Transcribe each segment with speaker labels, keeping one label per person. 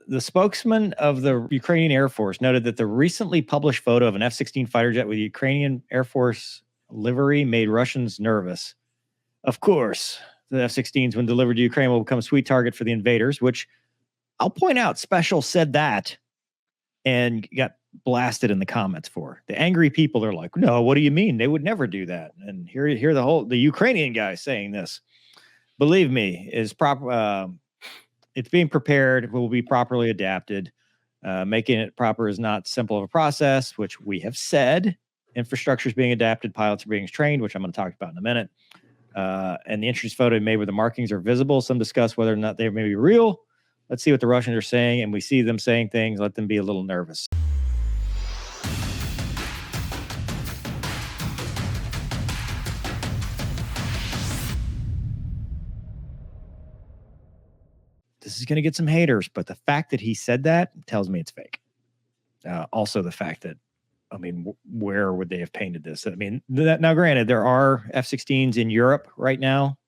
Speaker 1: The spokesman of the Ukrainian Air Force noted that the recently published photo of an F-16 fighter jet with Ukrainian Air Force livery made Russians nervous. Of course, the F-16s, when delivered to Ukraine, will become a sweet target for the invaders, which I'll point out, Special said that and got blasted in the comments for. The angry people are like, no, what do you mean? They would never do that. And here the Ukrainian guy saying this. Believe me, is proper. It's being prepared, will be properly adapted. Making it proper is not simple of a process, which we have said. Infrastructure is being adapted, pilots are being trained, which I'm going to talk about in a minute. And the entries photo made where the markings are visible. Some discuss whether or not they may be real. Let's see what the Russians are saying, and we see them saying things. Let them be a little nervous. This is going to get some haters, but the fact that he said that tells me it's fake. Also, the fact that, I mean, where would they have painted this? I mean, now, granted, there are F-16s in Europe right now.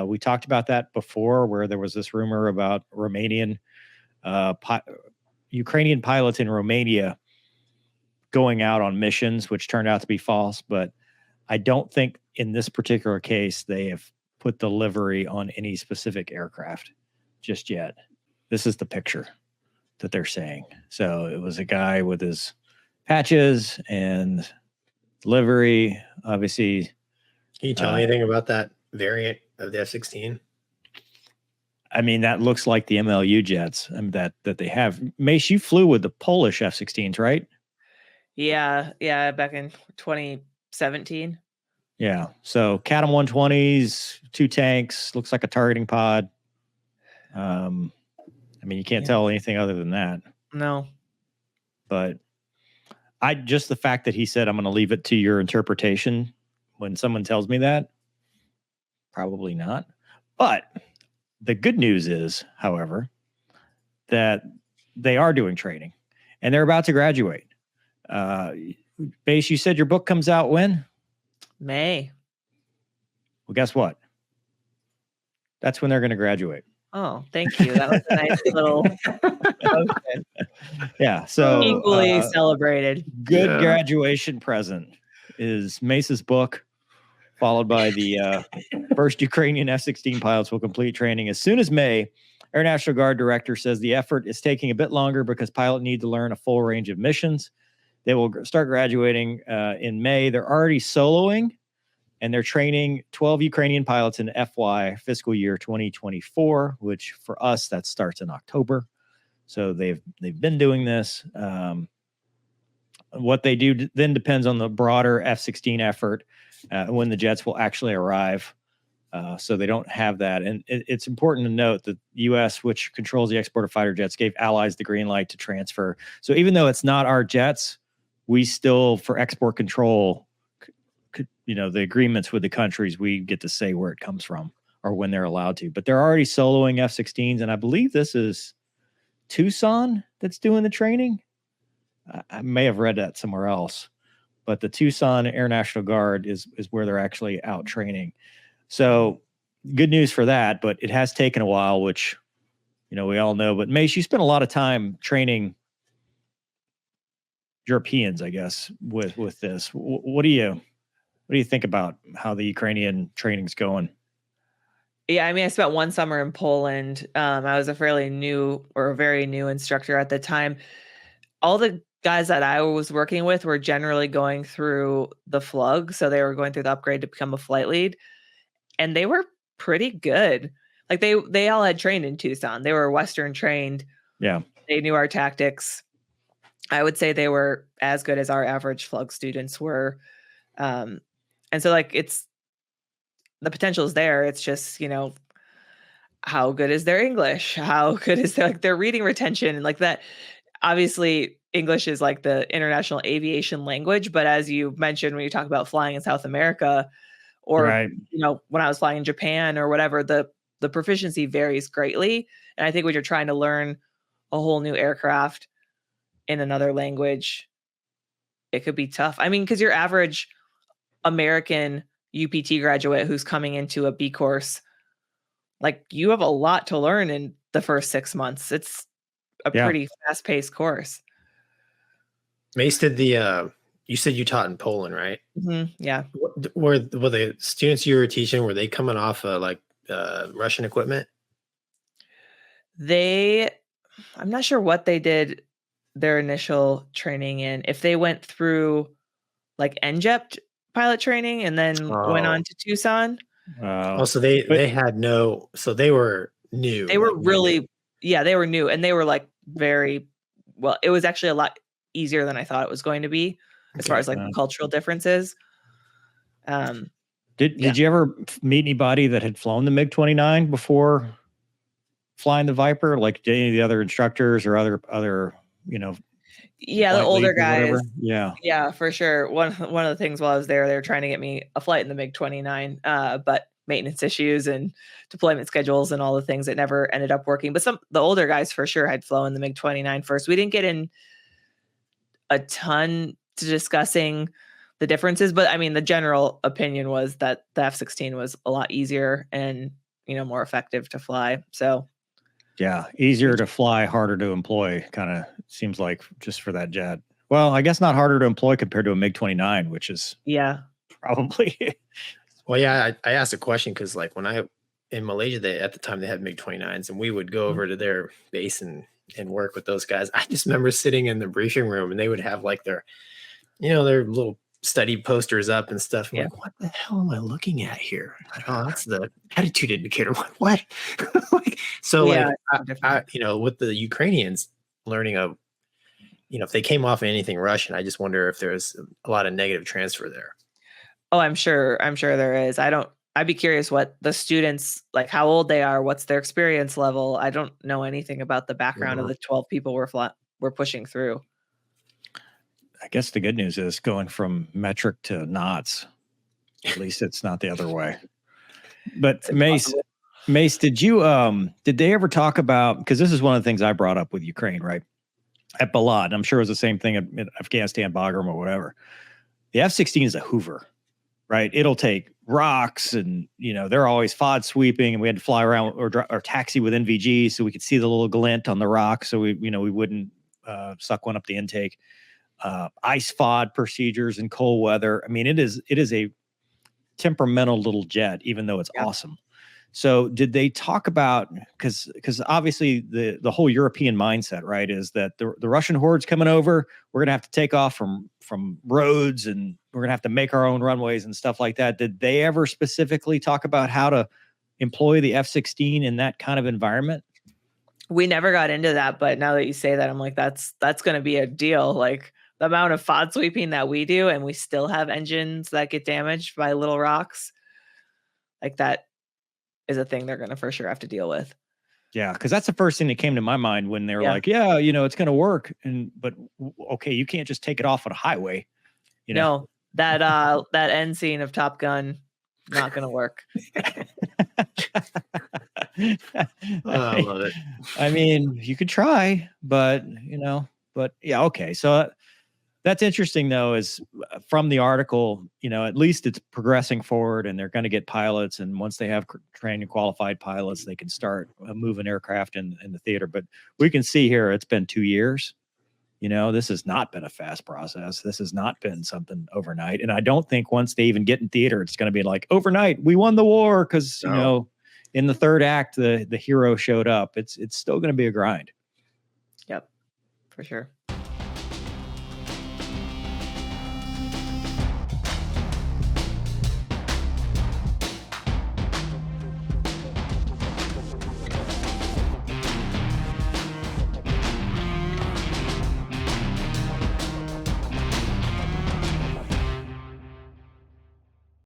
Speaker 1: We talked about that before, where there was this rumor about Ukrainian pilots in Romania going out on missions, which turned out to be false. But I don't think in this particular case they have put the livery on any specific aircraft just yet. This is the picture that they're saying. So it was a guy with his patches and livery, obviously.
Speaker 2: Can you tell me anything about that variant of the F-16?
Speaker 1: I mean, that looks like the MLU jets that they have. Mace, you flew with the Polish F-16s, right?
Speaker 3: Yeah, back in 2017.
Speaker 1: Yeah, so CATM 120s, 2 tanks, looks like a targeting pod. I mean, you can't tell anything other than that.
Speaker 3: No.
Speaker 1: But just the fact that he said, I'm going to leave it to your interpretation when someone tells me that, probably not. But the good news is, however, that they are doing training and they're about to graduate. Base, you said your book comes out when?
Speaker 3: May.
Speaker 1: Well, guess what? That's when they're going to graduate.
Speaker 3: Oh, thank you. That was a nice little motion.
Speaker 1: Yeah, so
Speaker 3: equally celebrated.
Speaker 1: Good graduation present is Mace's book, followed by the first Ukrainian F-16 pilots will complete training as soon as May. Air National Guard director says the effort is taking a bit longer because pilots need to learn a full range of missions. They will start graduating in May. They're already soloing, and they're training 12 Ukrainian pilots in FY fiscal year 2024, which for us, that starts in October. So they've been doing this. What they do then depends on the broader F-16 effort when the jets will actually arrive. So they don't have that. And it's important to note that the U.S., which controls the export of fighter jets, gave allies the green light to transfer. So even though it's not our jets, we still, for export control, the agreements with the countries, we get to say where it comes from or when they're allowed to. But they're already soloing F-16s, and I believe this is Tucson that's doing the training. I may have read that somewhere else, but the Tucson Air National Guard is where they're actually out training. So good news for that, but it has taken a while, which, we all know. But Mace, you spent a lot of time training Europeans, I guess, with this. What do you think about how the Ukrainian training's going?
Speaker 3: Yeah, I mean, I spent one summer in Poland. I was a very new instructor at the time. All the guys that I was working with were generally going through the FLUG. So they were going through the upgrade to become a flight lead. And they were pretty good. Like they all had trained in Tucson. They were Western trained.
Speaker 1: Yeah.
Speaker 3: They knew our tactics. I would say they were as good as our average FLUG students were. And so the potential is there. It's just, how good is their English? How good is their reading retention? And like that, obviously English is like the international aviation language. But as you mentioned, when you talk about flying in South America or,
Speaker 1: right.
Speaker 3: When I was flying in Japan or whatever, the proficiency varies greatly. And I think when you're trying to learn a whole new aircraft in another language, it could be tough. I mean, because your average American UPT graduate who's coming into a B course, like you have a lot to learn in the first 6 months. It's a
Speaker 1: Yeah.
Speaker 3: pretty fast-paced course.
Speaker 2: Mace did the. You said you taught in Poland, right?
Speaker 3: Yeah.
Speaker 2: Were the students you were teaching, were they coming off Russian equipment?
Speaker 3: I'm not sure what they did their initial training in. If they went through like NJEP pilot training and then went on to Tucson.
Speaker 2: So they had no, so they were new.
Speaker 3: They were really, they were new, and they were like very well. It was actually a lot easier than I thought it was going to be as far as like cultural differences.
Speaker 1: Did you ever meet anybody that had flown the MiG-29 before flying the Viper? Like any of the other instructors or other
Speaker 3: the older guys.
Speaker 1: Yeah,
Speaker 3: for sure. One of the things while I was there, they were trying to get me a flight in the MiG-29, but maintenance issues and deployment schedules and all the things that never ended up working. But the older guys for sure had flown the MiG-29 first. We didn't get in a ton to discussing the differences, but I mean, the general opinion was that the F-16 was a lot easier and more effective to fly. So
Speaker 1: yeah, easier to fly, harder to employ, kind of seems like, just for that jet. Well, I guess not harder to employ compared to a MiG-29, which is probably.
Speaker 2: Well, yeah, I asked a question because like when in Malaysia, at the time they had MiG-29s, and we would go over to their base and work with those guys. I just remember sitting in the briefing room, and they would have like their little study posters up and stuff. I'm like, what the hell am I looking at here? Oh, that's the attitude indicator. What? With the Ukrainians learning if they came off anything Russian, I just wonder if there's a lot of negative transfer there.
Speaker 3: Oh, I'm sure there is. I'd be curious what the students, like how old they are, what's their experience level. I don't know anything about the background of the 12 people we're pushing through.
Speaker 1: I guess the good news is going from metric to knots. At least it's not the other way. But Mace, did they ever talk about, because this is one of the things I brought up with Ukraine, right? At Balad, I'm sure it was the same thing at Afghanistan, Bagram, or whatever. The F-16 is a Hoover, right? It'll take rocks, and they're always FOD sweeping, and we had to fly around or taxi with NVG so we could see the little glint on the rock, so we wouldn't suck one up the intake. Ice FOD procedures in cold weather. I mean, it is a temperamental little jet, even though it's awesome. So did they talk about, because obviously the whole European mindset, right, is that the Russian horde's coming over, we're going to have to take off from roads, and we're going to have to make our own runways and stuff like that. Did they ever specifically talk about how to employ the F-16 in that kind of environment?
Speaker 3: We never got into that, but now that you say that, I'm like, that's going to be a deal. Like the amount of FOD sweeping that we do, and we still have engines that get damaged by little rocks, like that is a thing they're going to for sure have to deal with.
Speaker 1: Yeah, because that's the first thing that came to my mind when they were like, it's going to work. But okay, you can't just take it off on a highway.
Speaker 3: No, that end scene of Top Gun, not going to work.
Speaker 2: I love it.
Speaker 1: I mean, you could try, but yeah, okay. So that's interesting, though, is from the article, at least it's progressing forward, and they're going to get pilots. And once they have trained and qualified pilots, they can start moving aircraft in the theater. But we can see here, it's been 2 years. This has not been a fast process. This has not been something overnight. And I don't think once they even get in theater, it's going to be like overnight, we won the war. Cause in the third act, the hero showed up. It's still going to be a grind.
Speaker 3: Yep, for sure.